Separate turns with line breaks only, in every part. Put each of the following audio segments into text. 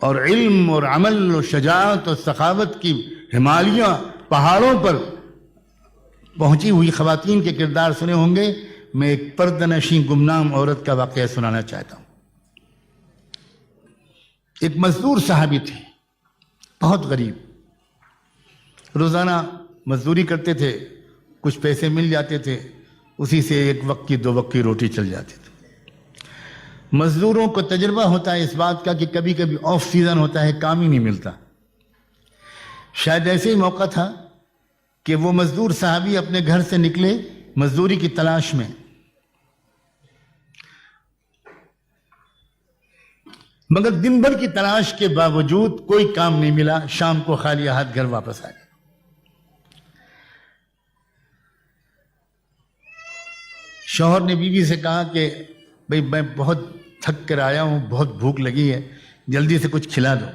اور علم اور عمل اور شجاعت اور سخاوت کی ہمالیہ پہاڑوں پر پہنچی ہوئی خواتین کے کردار سنے ہوں گے. میں ایک پردہ نشیں گمنام عورت کا واقعہ سنانا چاہتا ہوں. ایک مزدور صحابی تھے، بہت غریب، روزانہ مزدوری کرتے تھے، کچھ پیسے مل جاتے تھے، اسی سے ایک وقت کی 2 وقت کی روٹی چل جاتی تھی. مزدوروں کو تجربہ ہوتا ہے اس بات کا کہ کبھی کبھی آف سیزن ہوتا ہے، کام ہی نہیں ملتا. شاید ایسے ہی موقع تھا کہ وہ مزدور صحابی اپنے گھر سے نکلے مزدوری کی تلاش میں، مگر دن بھر کی تلاش کے باوجود کوئی کام نہیں ملا. شام کو خالی ہاتھ گھر واپس آ گئے. شوہر نے بیوی سے کہا کہ بھئی میں بہت تھک کر آیا ہوں، بہت بھوک لگی ہے، جلدی سے کچھ کھلا دو.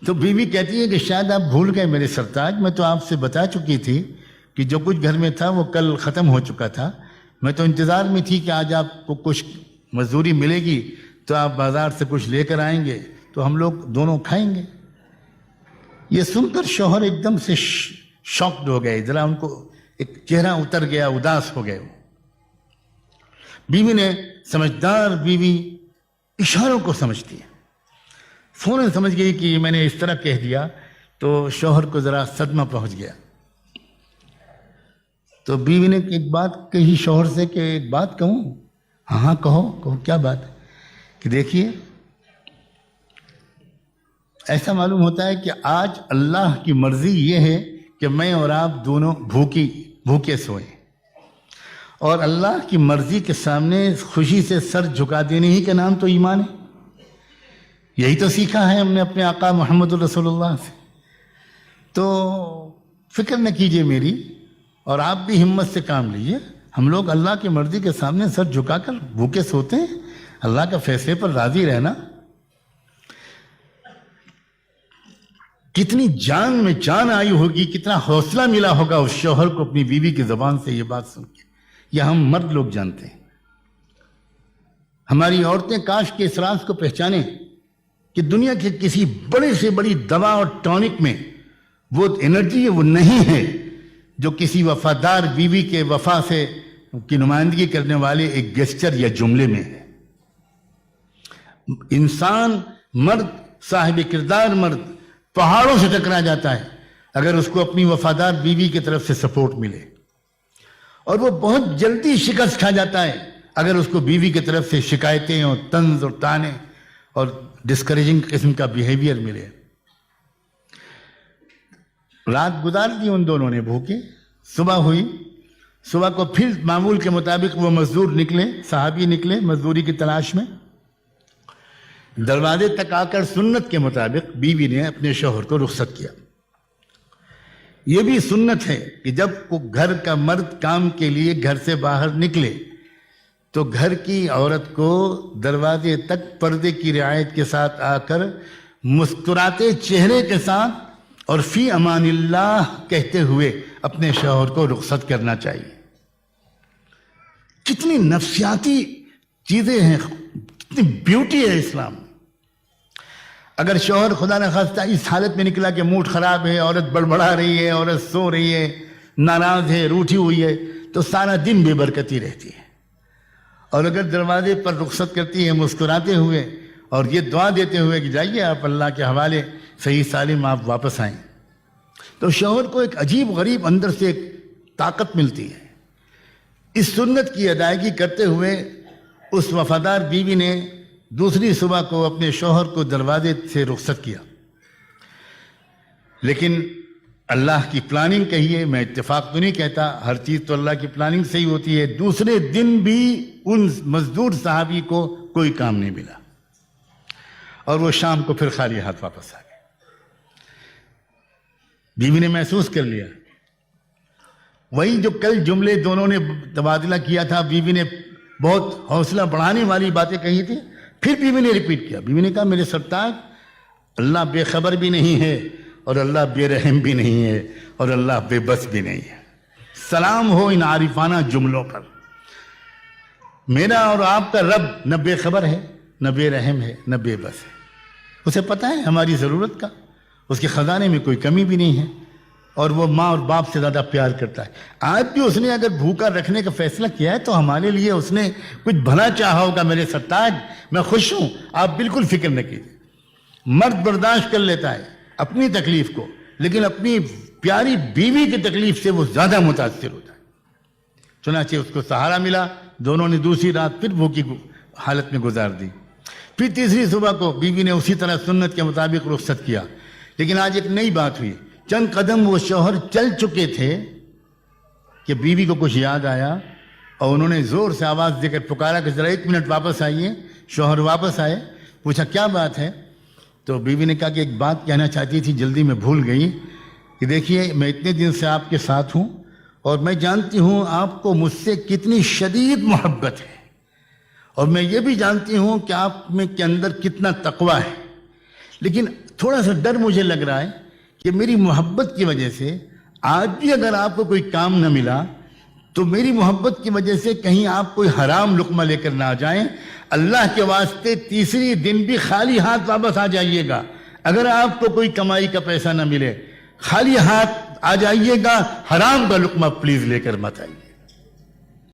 تو بیوی کہتی ہے کہ شاید آپ بھول گئے میرے سرتاج، میں تو آپ سے بتا چکی تھی کہ جو کچھ گھر میں تھا وہ کل ختم ہو چکا تھا. میں تو انتظار میں تھی کہ آج آپ کو کچھ مزدوری ملے گی تو آپ بازار سے کچھ لے کر آئیں گے تو ہم لوگ دونوں کھائیں گے. یہ سن کر شوہر ایک دم سے شاکڈ ہو گئے، ذرا ان کو ایک چہرہ اتر گیا، اداس ہو گئے. بیوی نے، سمجھدار بیوی اشاروں کو سمجھتی ہے، فوراً سمجھ گئی کہ میں نے اس طرح کہہ دیا تو شوہر کو ذرا صدمہ پہنچ گیا. تو بیوی نے ایک بات کہی شوہر سے کہ ایک بات کہوں؟ ہاں کہو. کیا بات ہے؟ کہ دیکھیے، ایسا معلوم ہوتا ہے کہ آج اللہ کی مرضی یہ ہے کہ میں اور آپ دونوں بھوکے سوئیں، اور اللہ کی مرضی کے سامنے خوشی سے سر جھکا دینے ہی کا نام تو ایمان ہے. یہی تو سیکھا ہے ہم نے اپنے آقا محمد رسول اللہ سے. تو فکر نہ کیجئے میری، اور آپ بھی ہمت سے کام لیجئے. ہم لوگ اللہ کی مرضی کے سامنے سر جھکا کر بھوکے سوتے ہیں، اللہ کا فیصلے پر راضی رہنا. کتنی جان میں جان آئی ہوگی، کتنا حوصلہ ملا ہوگا اس شوہر کو اپنی بیوی کی زبان سے یہ بات سن کے. یہ ہم مرد لوگ جانتے ہیں. ہماری عورتیں کاش کے اس راز کو پہچانیں کہ دنیا کے کسی بڑے سے بڑی دوا اور ٹونک میں وہ انرجی وہ نہیں ہے جو کسی وفادار بیوی کے وفا سے کی نمائندگی کرنے والے ایک گیسچر یا جملے میں ہے. انسان، مرد، صاحب کردار مرد پہاڑوں سے ٹکرا جاتا ہے اگر اس کو اپنی وفادار بیوی کی طرف سے سپورٹ ملے، اور وہ بہت جلدی شکست کھا جاتا ہے اگر اس کو بیوی کی طرف سے شکایتیں اور طنز اور طعنے اور ڈسکریجنگ قسم کا بیہیویئر ملے. رات گزار دی ان دونوں نے بھوکے. صبح ہوئی، صبح کو پھر معمول کے مطابق وہ مزدور نکلے، صحابی نکلے مزدوری کی تلاش میں. دروازے تک آ کر سنت کے مطابق بیوی نے اپنے شوہر کو رخصت کیا. یہ بھی سنت ہے کہ جب گھر کا مرد کام کے لیے گھر سے باہر نکلے تو گھر کی عورت کو دروازے تک پردے کی رعایت کے ساتھ آ کر مسکراتے چہرے کے ساتھ اور فی امان اللہ کہتے ہوئے اپنے شوہر کو رخصت کرنا چاہیے. کتنی نفسیاتی چیزیں ہیں، کتنی بیوٹی ہے اسلام. اگر شوہر خدا نخواستہ اس حالت میں نکلا کہ موڈ خراب ہے، عورت بڑبڑا رہی ہے، عورت سو رہی ہے، ناراض ہے، روٹھی ہوئی ہے، تو سارا دن بے برکتی رہتی ہے. اور اگر دروازے پر رخصت کرتی ہے مسکراتے ہوئے اور یہ دعا دیتے ہوئے کہ جائیے آپ اللہ کے حوالے، صحیح سالم آپ واپس آئیں، تو شوہر کو ایک عجیب غریب اندر سے ایک طاقت ملتی ہے. اس سنت کی ادائیگی کرتے ہوئے اس وفادار بیوی نے دوسری صبح کو اپنے شوہر کو دروازے سے رخصت کیا. لیکن اللہ کی پلاننگ کہیے، میں اتفاق تو نہیں کہتا، ہر چیز تو اللہ کی پلاننگ سے ہی ہوتی ہے. دوسرے دن بھی ان مزدور صحابی کو کوئی کام نہیں ملا اور وہ شام کو پھر خالی ہاتھ واپس آ گئے. بیوی نے محسوس کر لیا وہی جو کل جملے دونوں نے تبادلہ کیا تھا، بیوی نے بہت حوصلہ بڑھانے والی باتیں کہی تھی، پھر بیوی نے ریپیٹ کیا. بیوی نے کہا میرے سرتاج، اللہ بے خبر بھی نہیں ہے اور اللہ بے رحم بھی نہیں ہے اور اللہ بے بس بھی نہیں ہے. سلام ہو ان عارفانہ جملوں پر. میرا اور آپ کا رب نہ بے خبر ہے، نہ بے رحم ہے، نہ بے بس ہے. اسے پتہ ہے ہماری ضرورت کا، اس کے خزانے میں کوئی کمی بھی نہیں ہے، اور وہ ماں اور باپ سے زیادہ پیار کرتا ہے۔ آج بھی اس نے اگر بھوکا رکھنے کا فیصلہ کیا ہے تو ہمارے لیے اس نے کچھ بھلا چاہا ہوگا۔ میرے سرتاج، میں خوش ہوں، آپ بالکل فکر نہ کیجیے۔ مرد برداشت کر لیتا ہے اپنی تکلیف کو، لیکن اپنی پیاری بیوی کی تکلیف سے وہ زیادہ متاثر ہوتا ہے۔ چنانچہ اس کو سہارا ملا، دونوں نے دوسری رات پھر بھوکی حالت میں گزار دی۔ پھر تیسری صبح کو بیوی نے اسی طرح سنت کے مطابق رخصت کیا، لیکن آج ایک نئی بات ہوئی۔ چند قدم وہ شوہر چل چکے تھے کہ بیوی کو کچھ یاد آیا اور انہوں نے زور سے آواز دے کر پکارا کہ ذرا 1 منٹ واپس آئیے۔ شوہر واپس آئے، پوچھا کیا بات ہے؟ تو بیوی نے کہا کہ ایک بات کہنا چاہتی تھی، جلدی میں بھول گئی کہ دیکھیے میں اتنے دن سے آپ کے ساتھ ہوں اور میں جانتی ہوں آپ کو مجھ سے کتنی شدید محبت ہے، اور میں یہ بھی جانتی ہوں کہ آپ میں کے اندر کتنا تقویٰ ہے، لیکن تھوڑا سا ڈر مجھے لگ رہا ہے کہ میری محبت کی وجہ سے آج بھی اگر آپ کو کوئی کام نہ ملا تو میری محبت کی وجہ سے کہیں آپ کوئی حرام لقمہ لے کر نہ آ جائیں۔ اللہ کے واسطے تیسری دن بھی خالی ہاتھ واپس آ جائیے گا۔ اگر آپ کو کوئی کمائی کا پیسہ نہ ملے، خالی ہاتھ آ جائیے گا، حرام کا لقمہ پلیز لے کر مت آئیے۔